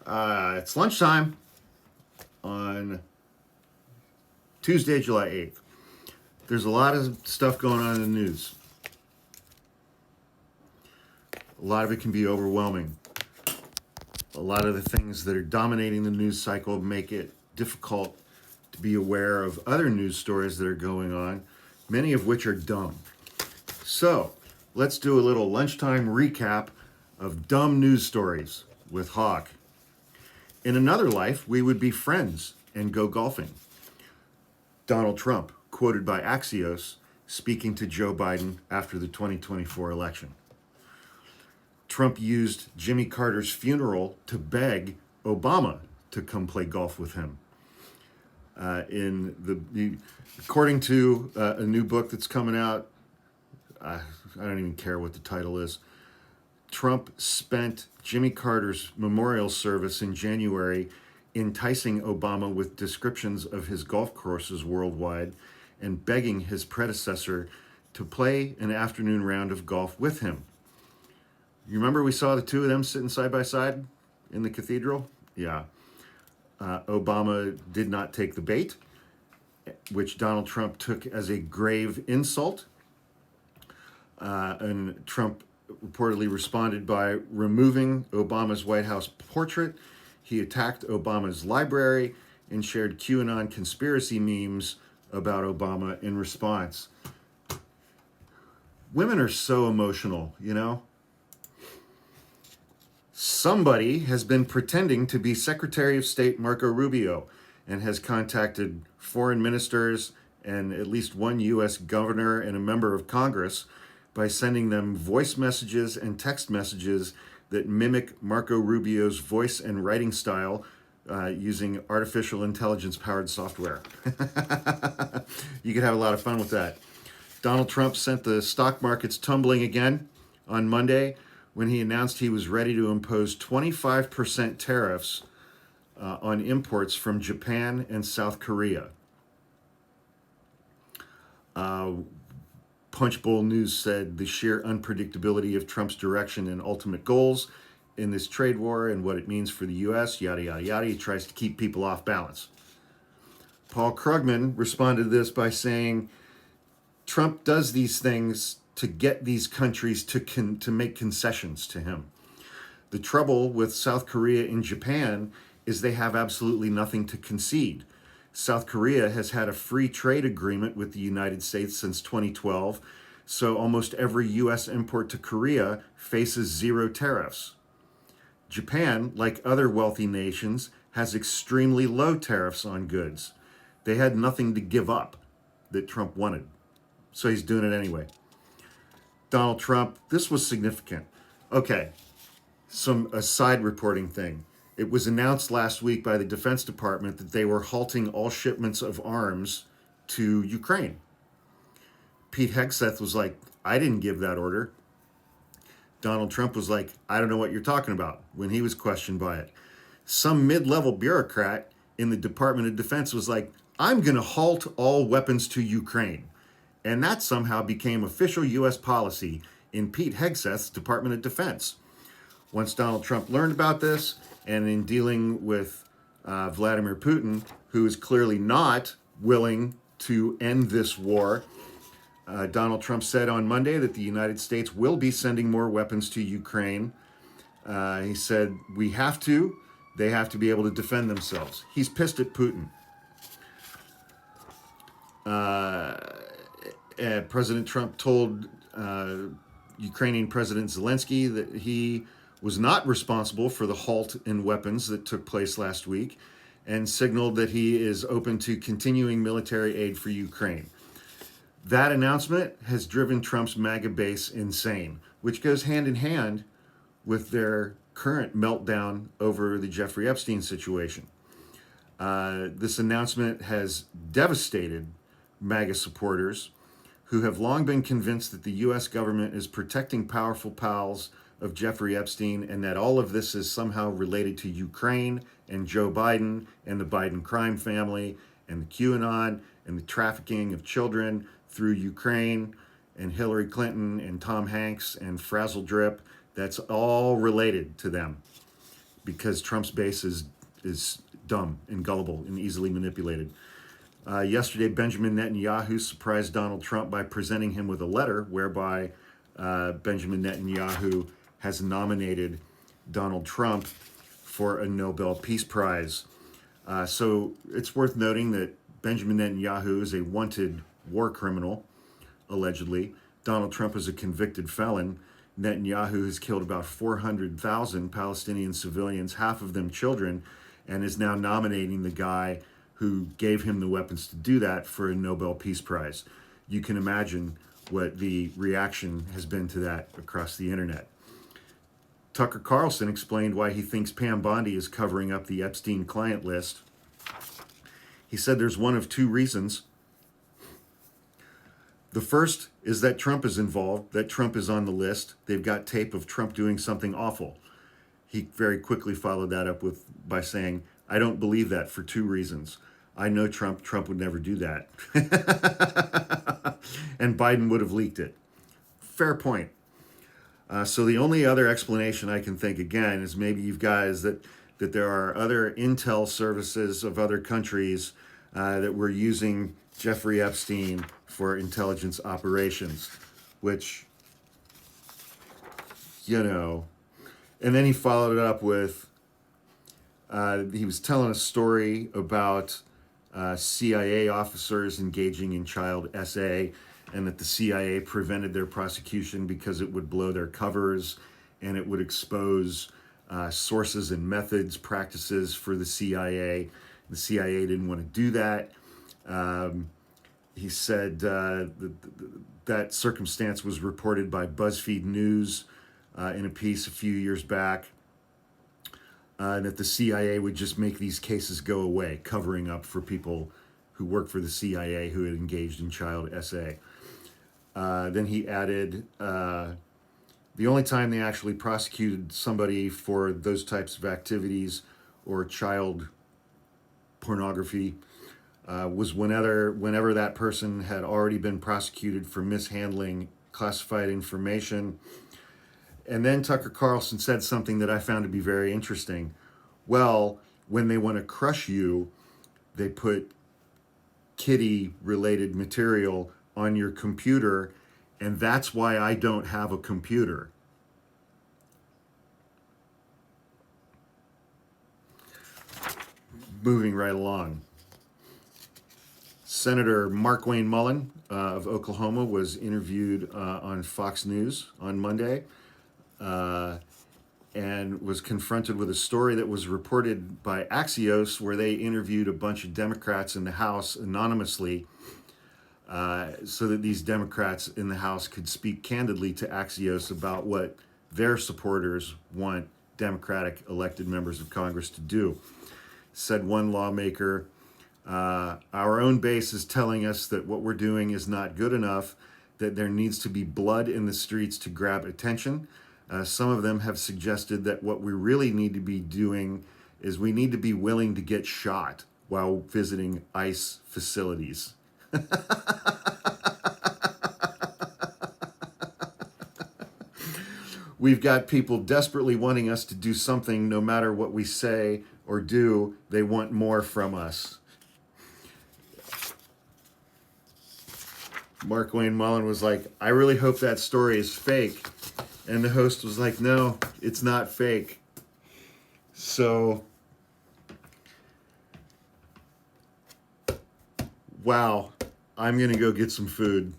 It's lunchtime on Tuesday, July 8th. There's a lot of stuff going on in the news. A lot of it can be overwhelming. A lot of the things that are dominating the news cycle make it difficult to be aware of other news stories that are going on, many of which are dumb. So, let's do a little lunchtime recap of dumb news stories with Hawk. In another life, we would be friends and go golfing. Donald Trump, quoted by Axios, speaking to Joe Biden after the 2024 election. Trump used Jimmy Carter's funeral to beg Obama to come play golf with him. According to a new book that's coming out, I don't even care what the title is. Trump spent Jimmy Carter's memorial service in January enticing Obama with descriptions of his golf courses worldwide and begging his predecessor to play an afternoon round of golf with him. You remember we saw the two of them sitting side by side in the cathedral? Yeah. Obama did not take the bait, which Donald Trump took as a grave insult. And Trump reportedly responded by removing Obama's White House portrait. He attacked Obama's library and shared QAnon conspiracy memes about Obama in response. Women are so emotional, you know? Somebody has been pretending to be Secretary of State Marco Rubio and has contacted foreign ministers and at least one U.S. governor and a member of Congress by sending them voice messages and text messages that mimic Marco Rubio's voice and writing style using artificial intelligence-powered software. You could have a lot of fun with that. Donald Trump sent the stock markets tumbling again on Monday when he announced he was ready to impose 25% tariffs on imports from Japan and South Korea. Punchbowl News said the sheer unpredictability of Trump's direction and ultimate goals in this trade war and what it means for the U.S., yada, yada, yada. He tries to keep people off balance. Paul Krugman responded to this by saying, Trump does these things to get these countries to make concessions to him. The trouble with South Korea and Japan is they have absolutely nothing to concede. South Korea has had a free trade agreement with the United States since 2012, so almost every U.S. import to Korea faces zero tariffs. Japan, like other wealthy nations, has extremely low tariffs on goods. They had nothing to give up that Trump wanted, so he's doing it anyway. Donald Trump, this was significant. Okay, a side reporting thing. It was announced last week by the Defense Department that they were halting all shipments of arms to Ukraine. Pete Hegseth was like, I didn't give that order. Donald Trump was like, I don't know what you're talking about, when he was questioned by it. Some mid-level bureaucrat in the Department of Defense was like, I'm going to halt all weapons to Ukraine. And that somehow became official U.S. policy in Pete Hegseth's Department of Defense. Once Donald Trump learned about this, and in dealing with Vladimir Putin, who is clearly not willing to end this war, Donald Trump said on Monday that the United States will be sending more weapons to Ukraine. He said, we have to. They have to be able to defend themselves. He's pissed at Putin. President Trump told Ukrainian President Zelensky that he was not responsible for the halt in weapons that took place last week and signaled that he is open to continuing military aid for Ukraine. That announcement has driven Trump's MAGA base insane, which goes hand in hand with their current meltdown over the Jeffrey Epstein situation. This announcement has devastated MAGA supporters who have long been convinced that the U.S. government is protecting powerful pals of Jeffrey Epstein and that all of this is somehow related to Ukraine and Joe Biden and the Biden crime family and the QAnon and the trafficking of children through Ukraine and Hillary Clinton and Tom Hanks and Frazzle Drip. That's all related to them. because Trump's base is dumb and gullible and easily manipulated. Yesterday, Benjamin Netanyahu surprised Donald Trump by presenting him with a letter whereby Benjamin Netanyahu has nominated Donald Trump for a Nobel Peace Prize. So it's worth noting that Benjamin Netanyahu is a wanted war criminal, allegedly. Donald Trump is a convicted felon. Netanyahu has killed about 400,000 Palestinian civilians, half of them children, and is now nominating the guy who gave him the weapons to do that for a Nobel Peace Prize. You can imagine what the reaction has been to that across the internet. Tucker Carlson explained why he thinks Pam Bondi is covering up the Epstein client list. He said there's one of two reasons. The first is that Trump is involved, that Trump is on the list. They've got tape of Trump doing something awful. He very quickly followed that up by saying, I don't believe that for two reasons. I know Trump would never do that. And Biden would have leaked it. Fair point. So the only other explanation I can think, again, is maybe you guys that there are other intel services of other countries that were using Jeffrey Epstein for intelligence operations, which, you know. And then he followed it up with, he was telling a story about CIA officers engaging in child SA, and that the CIA prevented their prosecution because it would blow their covers and it would expose sources and methods, practices for the CIA. The CIA didn't want to do that. He said that circumstance was reported by BuzzFeed News in a piece a few years back, that the CIA would just make these cases go away, covering up for people who work for the CIA who had engaged in child SA. Then he added, the only time they actually prosecuted somebody for those types of activities or child pornography was whenever that person had already been prosecuted for mishandling classified information. And then Tucker Carlson said something that I found to be very interesting. Well, when they want to crush you, they put kitty-related material on your computer, and that's why I don't have a computer. Moving right along. Senator Markwayne Mullin of Oklahoma was interviewed on Fox News on Monday and was confronted with a story that was reported by Axios, where they interviewed a bunch of Democrats in the House anonymously so that these Democrats in the House could speak candidly to Axios about what their supporters want Democratic elected members of Congress to do. Said one lawmaker, our own base is telling us that what we're doing is not good enough, that there needs to be blood in the streets to grab attention. Some of them have suggested that what we really need to be doing is we need to be willing to get shot while visiting ICE facilities. We've got people desperately wanting us to do something no matter what we say or do. They want more from us. Markwayne Mullin was like, I really hope that story is fake. And the host was like, no, it's not fake. So, wow, I'm going to go get some food.